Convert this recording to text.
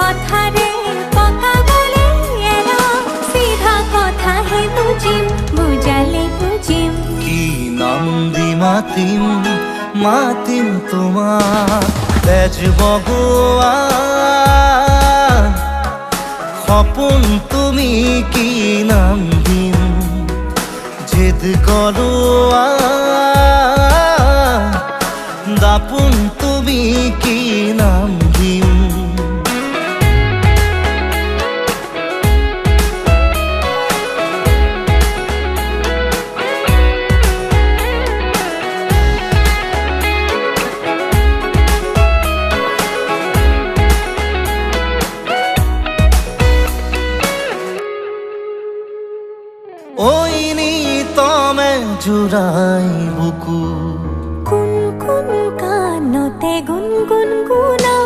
কথা রে পকা বলে এলো সিধা কথা হে বুঝিম বুঝালে বুঝিম কি নাম দি মাতিম মাতিম তোমার তেজ ভগবান সপোন তুমি কি নাম দিম জেদ করো দাপুন তুমি কি নাম দিম ওই নি তমে জুড়াই বুকু কুন কুন কানতে গুনগুন গুনা